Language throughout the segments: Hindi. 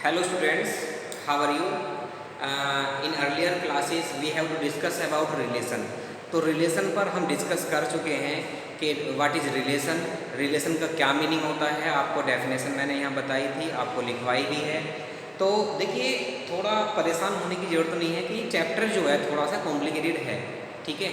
Hello students, how are you? In earlier classes we have to discuss about relation. तो रिलेशन पर हम डिस्कस कर चुके हैं कि व्हाट इज़ रिलेशन, रिलेशन का क्या मीनिंग होता है। आपको डेफिनेशन मैंने यहाँ बताई थी, आपको लिखवाई भी है। तो देखिए, थोड़ा परेशान होने की ज़रूरत नहीं है कि चैप्टर जो है थोड़ा सा कॉम्प्लिकेटेड है। ठीक है,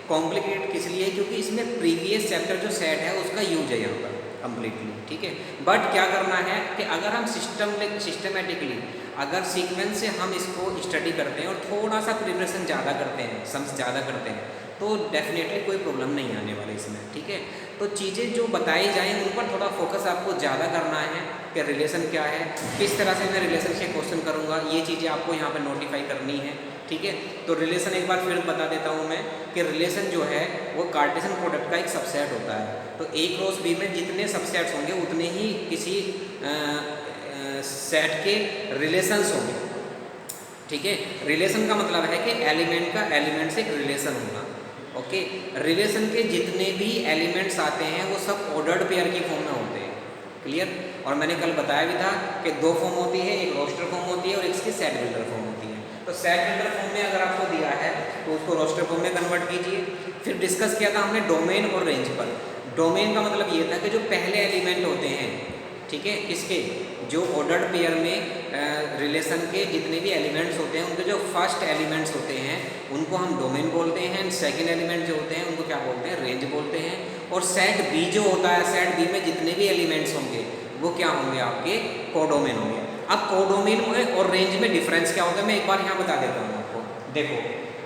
कॉम्प्लिकेटेड किस लिए? क्योंकि इसमें प्रीवियस चैप्टर जो सेट है उसका यूज है यहाँ पर कम्प्लीटली। ठीक है, बट क्या करना है कि अगर हम सिस्टमेटिकली अगर सीक्वेंस से हम इसको स्टडी करते हैं और थोड़ा सा प्रिपरेशन ज़्यादा करते हैं, सम्स ज़्यादा करते हैं, तो डेफिनेटली कोई प्रॉब्लम नहीं आने वाली इसमें। ठीक है, तो चीज़ें जो बताई जाएँ उन पर थोड़ा फोकस आपको ज़्यादा करना है कि रिलेशन क्या है, किस तरह से मैं रिलेशन से क्वेश्चन करूँगा, ये चीज़ें आपको यहाँ पर नोटिफाई करनी है। ठीक है, तो रिलेशन एक बार फिर बता देता हूँ मैं कि रिलेशन जो है वो कार्टेशियन प्रोडक्ट का एक सबसेट होता है। तो ए क्रॉस बी में जितने सबसेट्स होंगे उतने ही किसी सेट के रिलेशंस होंगे। ठीक है, रिलेशन का मतलब है कि एलिमेंट का एलिमेंट से एक रिलेशन होना। ओके, रिलेशन के जितने भी एलिमेंट्स आते हैं वो सब ऑर्डर्ड पेयर की फॉर्म में होते हैं। क्लियर? और मैंने कल बताया भी था कि दो फॉर्म होती है, एक रोस्टर फॉर्म होती है और एक इसकी सेट बिल्डर फॉर्म होती है। तो सेट बिल्डर फॉर्म में अगर आपको दिया है तो उसको रोस्टर फॉर्म में कन्वर्ट कीजिए। फिर डिस्कस किया था हमने डोमेन और रेंज पर। डोमेन का मतलब ये था कि जो पहले एलिमेंट होते हैं, ठीक है, किसके, जो ऑर्डर्ड पेयर में रिलेशन के जितने भी एलिमेंट्स होते हैं उनके जो फर्स्ट एलिमेंट्स होते हैं उनको हम डोमेन बोलते हैं। सेकंड एलिमेंट जो होते हैं उनको क्या बोलते हैं? रेंज बोलते हैं। और सेट बी जो होता है, सेट बी में जितने भी एलिमेंट्स होंगे वो क्या होंगे? आपके कोडोमेन होंगे। अब कोडोमेन में और रेंज में डिफरेंस क्या होता है मैं एक बार यहाँ बता देता हूँ आपको। देखो,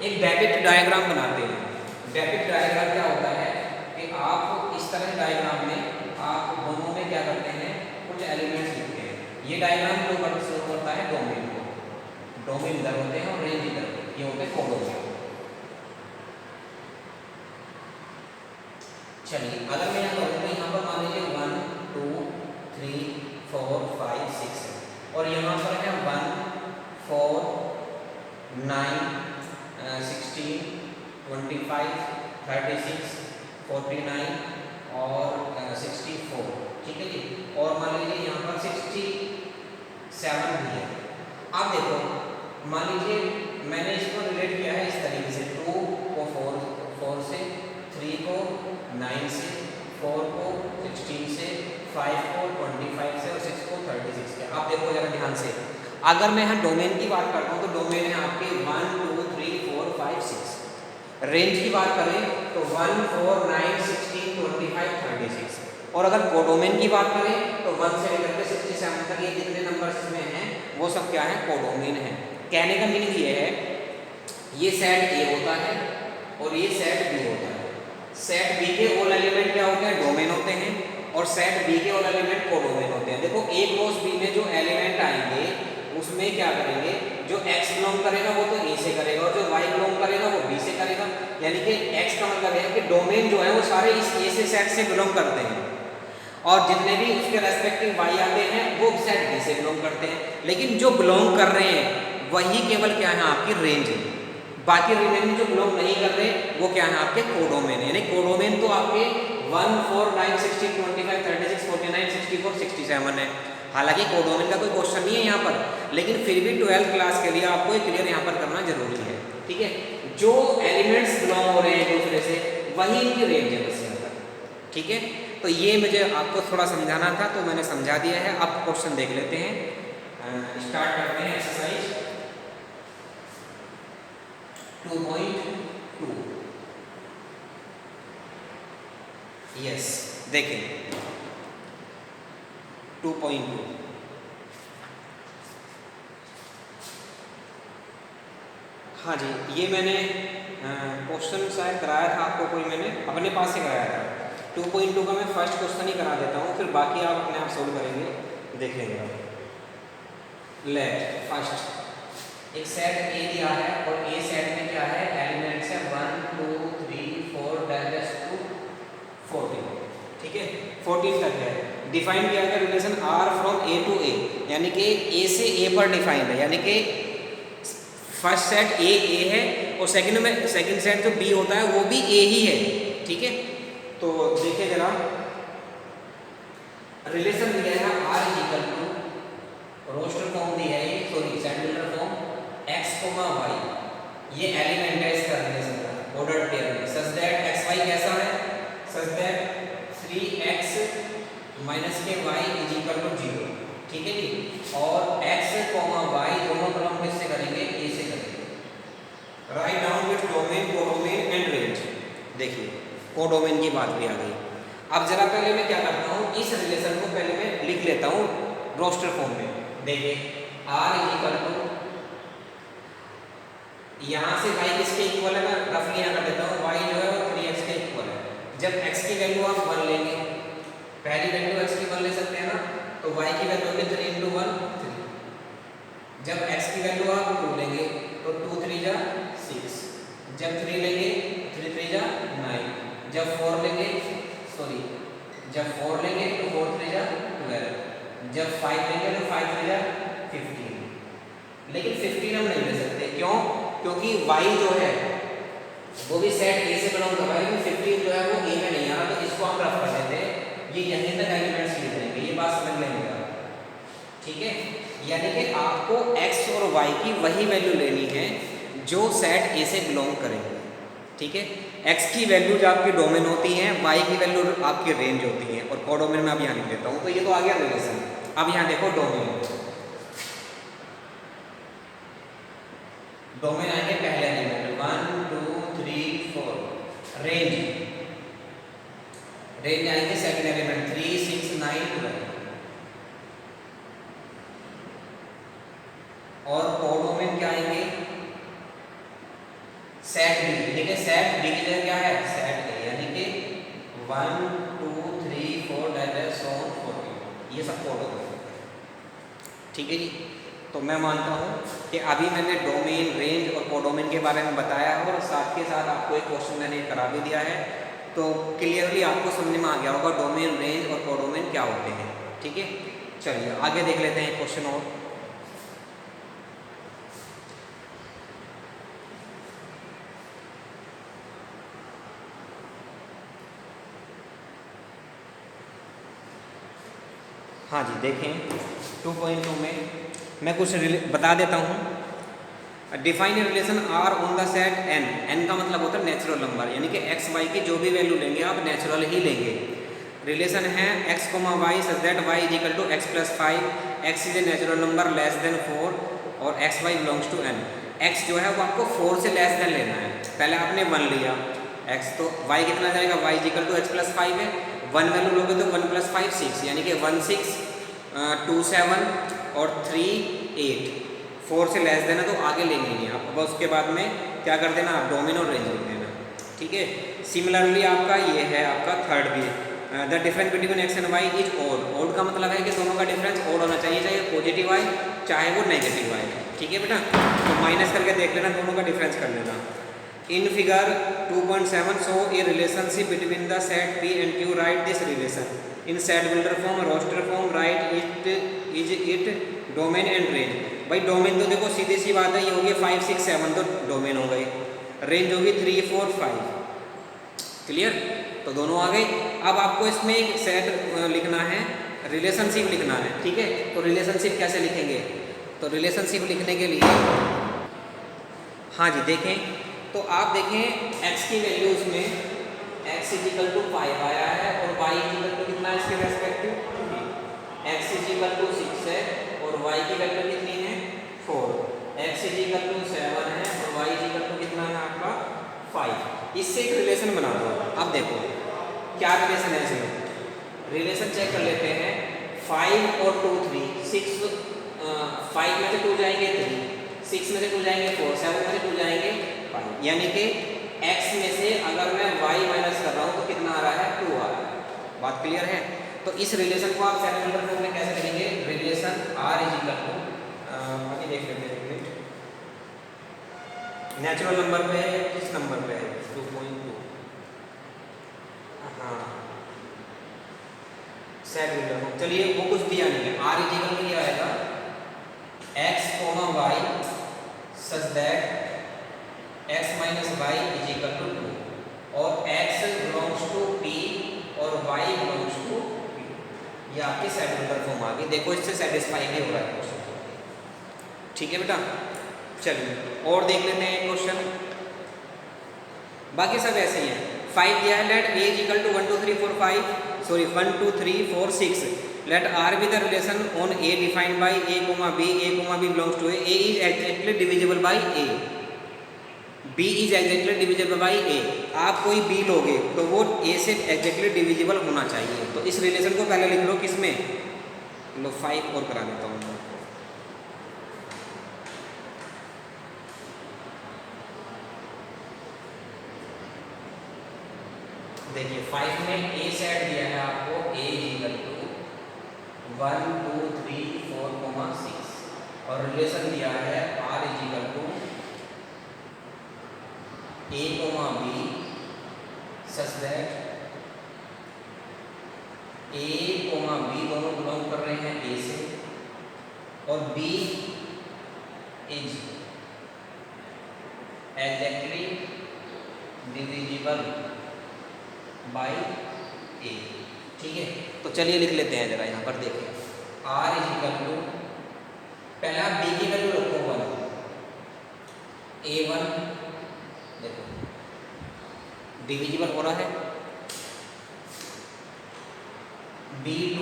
एक डेबिट डायग्राम बनाते हैं। डेबिट डायग्राम क्या होता है कि आप इस तरह डायग्राम में आप दोनों में क्या करते हैं, कुछ एलिमेंट्स लिखते हैं। ये डायग्राम जो करता है डोमेन को, डोमेन इधर होते हैं और रेंज इधर, ये होते हैं कोडोमेन। चलिए, अगर मैं यहाँ करूँ तो यहाँ पर मान लीजिए 1 2 3 4 5 6 है और यहाँ पर है 1 4 9 16 25 36 49 और 64। ठीक है जी, और मान लीजिए यहाँ पर 67 भी है। अब देखो, मान लीजिए मैंने इसको रिलेट किया है इस तरीके से, 2 को 4 से, 3 को 9 से, 4 को 16 से, 5 को 25 से और 6 को 36 से। अब देखो जरा ध्यान से, अगर मैं यहाँ डोमेन की बात करता हूँ तो डोमेन है आपके 1 2 3 4 5 6। रेंज की बात करें तो 1 4 9 16 25 36। और अगर कोडोमेन की बात करें तो 1 से लेकर के 67 तक ये जितने नंबर्स में हैं वो सब क्या है? कोडोमेन है। कहने का मीनिंग ये है, ये सेट ए होता है और ये सेट बी होता है। सेट बी के ऑल एलिमेंट क्या होते हैं? डोमेन होते हैं। और सेट बी के ऑल एलिमेंट कोडोमेन होते हैं। देखो, ए क्रॉस बी में जो एलिमेंट आएंगे उसमें क्या करेंगे, जो x बिलोंग करेगा वो तो a से करेगा और जो y बिलोंग करेगा वो b से करेगा। यानी कि x का मतलब है कि डोमेन जो है वो सारे इस a से सेट से बिलोंग करते हैं और जितने भी उसके रेस्पेक्टिव y आते हैं वो सेट b से बिलोंग करते हैं। लेकिन जो बिलोंग कर रहे हैं वही केवल क्या है? आपकी रेंज है। बाकी रिमेनिंग जो बिलोंग नहीं कर रहे वो क्या है? आपके कोडोमेन है। यानी कोडोमेन तो आपके 1 4 9 16 25 36 49 64 67 है। हालांकि कोडोमेन का कोई क्वेश्चन नहीं है यहाँ पर, लेकिन फिर भी 12th क्लास के लिए आपको ये क्लियर यहाँ पर करना जरूरी है। ठीक है, जो एलिमेंट्स बिलोंग हो रहे हैं एक दूसरे से वही इनकी रेंज है बस यहाँ पर। ठीक है, तो ये मुझे आपको थोड़ा समझाना था तो मैंने समझा दिया है। अब क्वेश्चन देख लेते हैं, स्टार्ट करते हैं एक्सरसाइज 2.2। यस, देखें 2.2। हाँ जी, ये मैंने क्वेश्चन शायद कराया था आपको, कोई मैंने अपने पास से कराया था। 2.2 का मैं फर्स्ट क्वेश्चन ही करा देता हूँ, फिर बाकी आप अपने आप सोल्व करेंगे, देख लेंगे आप। लेट फर्स्ट एक सेट ए दिया है और ए सेट में क्या है? एलिमेंट्स है 1 2 3 4 डैश टू 14। ठीक है, 14 तक है। डिफाइन किया गया relation R from A to A, यानी कि ए से ए पर डिफाइंड है। यानी कि फर्स्ट सेट ए है और सेकंड सेट जो बी होता है वो भी ए ही है। ठीक है, तो देखिए जरा, रिलेशन दिया है R equal to roster form x, y ये एलिमेंट है इसका रिलेशन का ऑर्डर पेयर में, सच दैट एक्स वाई कैसा है, सच दैट 3x माइनस के y इज इक्वल टू 0, ठीक है जी। और x, y दोनों को हम किससे करेंगे, a से करेंगे। Write down with domain, codomain and range. देखिए कोडोमेन की बात भी आ गई। अब जरा पहले मैं क्या करता हूँ, इस रिलेशन को पहले मैं लिख लेता हूँ रोस्टर फॉर्म में। देखिए r इज इक्वल टू, यहाँ से y किसके इक्वल है, मैं रफली यहाँ कर देता हूँ, y जो है वो 3x के इक्वल है। जब x की वैल्यू आप 1 लेंगे, पहली वैल्यू x की 1 ले सकते हैं ना, तो y की वैल्यू होगी 3 × 1 3। जब x की वैल्यू आप 2 लेंगे तो 2 3 जा 6, जब 3 लेंगे 3 3 जा 9, जब 4 लेंगे सॉरी जब 4 लेंगे तो 4 3 जा 12, जब 5 लेंगे तो 5 3 जा 15। लेकिन 15 हम नहीं ले सकते, क्यों, क्योंकि y जो है वो भी सेट A से बिलोंग कर रहा है, लेकिन 15 जो है वो A में नहीं आ रहा, तो इसको हम रफ कर देते हैं, ये यहीं तक एलिमेंट्स लिख देंगे, ये बात समझ लेंगे आप, ठीक है। यानी कि आपको x और y की वही वैल्यू लेनी है जो सेट A से बिलोंग करेंगे, ठीक है। x की वैल्यू जो आपकी डोमेन होती है, y की वैल्यू आपकी रेंज होती है, और कोडोमेन में अब यहाँ लिख देता हूँ, तो ये तो आ गया रिलेशन। अब यहाँ देखो डोमेन, डोमेन आएंगे पहले एलिमेंट 1 2 3 4, रेंज, रेंज आएंगे सेकंड एलिमेंट 3 6 9 12, और कोडोमेन क्या आएंगे, सेट बी, ठीक है। सेट बी की जगह क्या है, सेट ए, यानी कि 1 2 3 4 डायरेक्ट 14, ये सब कोडोमेन, ठीक है जी। तो मैं मानता हूँ कि अभी मैंने डोमेन, रेंज और कोडोमेन के बारे में बताया है, और साथ के साथ आपको एक क्वेश्चन मैंने करा भी दिया है, तो क्लियरली आपको समझ में आ गया होगा डोमेन, रेंज और कोडोमेन क्या होते हैं, ठीक है। चलिए आगे देख लेते हैं क्वेश्चन और। हाँ जी देखें 2.2 में मैं कुछ बता देता हूँ। Define relation R on the set N, N का मतलब होता है नेचुरल नंबर, यानी कि एक्स वाई की जो भी वैल्यू लेंगे आप नेचुरल ही लेंगे। रिलेशन है x, y such that y is equal to x plus 5, x is a natural number less than 4 और x y belongs to n। x जो है वो आपको 4 से लेस देन लेना है, पहले आपने 1 लिया x, तो y कितना जाएगा, y is equal to x plus 5 है, 1 वैल्यू लोगे तो 1 प्लस 5 6, यानी कि 1 6 2 7 और 3 8, 4 से लेस देना तो आगे लेंगे नहीं आप, बस उसके बाद में क्या कर देना, डोमेन और रेंज लिख देना, ठीक है। सिमिलरली आपका ये है आपका थर्ड भी, the difference between x and y is odd, odd का मतलब है कि दोनों का डिफरेंस ओड होना चाहिए, चाहे पॉजिटिव आए चाहे वो नेगेटिव आए, ठीक है बेटा। तो माइनस करके देख लेना, दोनों का डिफरेंस कर लेना। In figure 2.7 show a relationship between the set P and Q, write this relation in set builder form, roster form, write it is it domain and range. भाई डोमेन तो देखो सीधी सी बात है, ये हो गई 5 6 7 तो डोमेन हो गई, रेंज होगी 3 4 5, क्लियर। तो दोनों आ गए। अब आपको इसमें एक सेट लिखना है, रिलेशनशिप लिखना है, ठीक है। तो रिलेशनशिप कैसे लिखेंगे, तो रिलेशनशिप लिखने के लिए हाँ जी देखें, तो आप देखें x की वैल्यू इसमें x इज इक्वल टू 5 आया है और y इज इक्वल टू कितना है इसके respective 3, x is equal to 6 है और y की वैल्यू कितनी है 4, x इज इक्वल टू 7 है और y इज इक्वल टू कितना है आपका 5। इससे एक रिलेशन बना दो। अब देखो क्या रिलेशन है इसमें, रिलेशन चेक कर लेते हैं। 5 और 2 3, 6 5 में से 2 जाएंगे 3, 6 में से 2 जाएंगे 4, 7 में से 2 जाएंगे 5, यानी कि x में से अगर मैं y माइनस कर रहा हूँ तो कितना आ रहा है 2 आ रहा है। बात क्लियर है। तो इस रिलेशन को आप सेट नंबर फॉर्म में कैसे लिखेंगे, relation r is equal to आगे देख लेते हैं एक मिनट, नेचुरल नंबर पे है किस नंबर पे है 2.2, हाँ सेट बिल्डर फॉर्म। चलिए वो कुछ दिया नहीं है, r इज इक्वल टू क्या आएगा x, y such that x minus y is equal to 2 और x बिलोंग्स टू p और y बिलोंग्स टू p, ये आपकी सेट बिल्डर फॉर्म आ गई। देखो इससे सेटिस्फाई भी हो रहा है, ठीक है बेटा। चलिए और देख लेते हैं क्वेश्चन, बाकी सब ऐसे ही है। 5 दिया है, let a is equal to 1 2 3 4 5 sorry 1 2 3 4 6, let r be the relation on a defined by a b belongs to a is exactly divisible by a, b is exactly divisible by a। आप कोई b लोगे तो वो a से एग्जैक्टली डिविजिबल होना चाहिए। तो इस रिलेशन को पहले लिख लो किसमें, लो 5 और करा देता हूँ। देखिए 5 में a सेट दिया है आपको, a इज इक्वल टू 1 2 3 4 6 और रिलेशन दिया है r is equal to a b such that a b दोनों बिलोंग कर रहे हैं a से और b is exactly divisible by A. ठीक है, तो चलिए लिख लेते हैं जरा यहाँ पर देखिए, r इज इक्वल टू पहला b की वैल्यू रखो 1, a1 देखो डिविजिबल हो रहा है, b2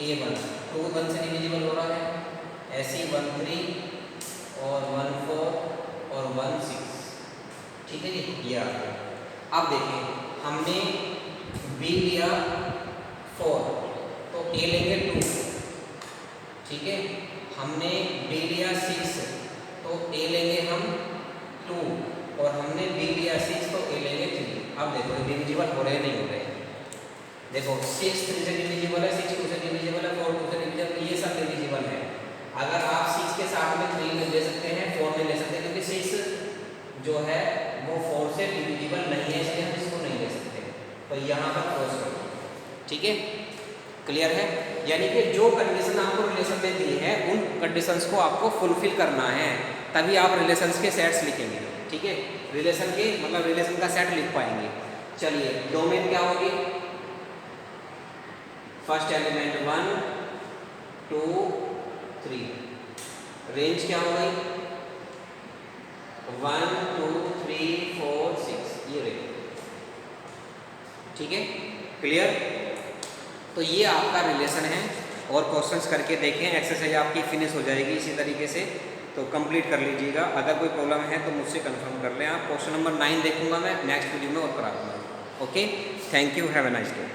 a1 2 1 से डिविजिबल हो रहा है, ऐसे 1 3 और 1 4 और 1 6। ठीक है जी, ये आ गया। अब देखें हमने b लिया 4 तो a लेंगे 2, ठीक है। हमने b लिया 6 तो a लेंगे हम 2 और हमने b लिया 6 तो a लेंगे 3। अब देखो डिविजिबल हो रहे नहीं हो रहे, देखो 6 3 से डिविजिबल है, 6 2 से डिविजिबल है, 4 2 से डिविजिबल, ये सब डिविजिबल है। अगर आप 6 के साथ में 3 में ले सकते हैं, 4 में ले सकते हैं, क्योंकि 6 जो है वो 4 से डिविजिबल नहीं है, इसलिए हम इसको नहीं ले सकते। तो यहाँ पर क्रॉस करो, ठीक है, क्लियर है। यानी कि जो कंडीशन आपको रिलेशन में दी है उन कंडीशंस को आपको फुलफिल करना है, तभी आप रिलेशंस के सेट्स लिखेंगे। ठीक है, रिलेशन के मतलब रिलेशन का सेट लिख पाएंगे। चलिए डोमेन क्या होगी, फर्स्ट एलिमेंट 1 2 3, रेंज क्या हो गई 1 2 3 4 6, ये रेंज। ठीक है, क्लियर। तो ये आपका रिलेशन है और क्वेश्चंस करके देखें, एक्सरसाइज आपकी फिनिश हो जाएगी इसी तरीके से, तो कंप्लीट कर लीजिएगा। अगर कोई प्रॉब्लम है तो मुझसे कंफर्म कर लें आप। क्वेश्चन नंबर 9 देखूंगा मैं नेक्स्ट वीडियो में और करा दूंगा। Okay, thank you, have a nice day.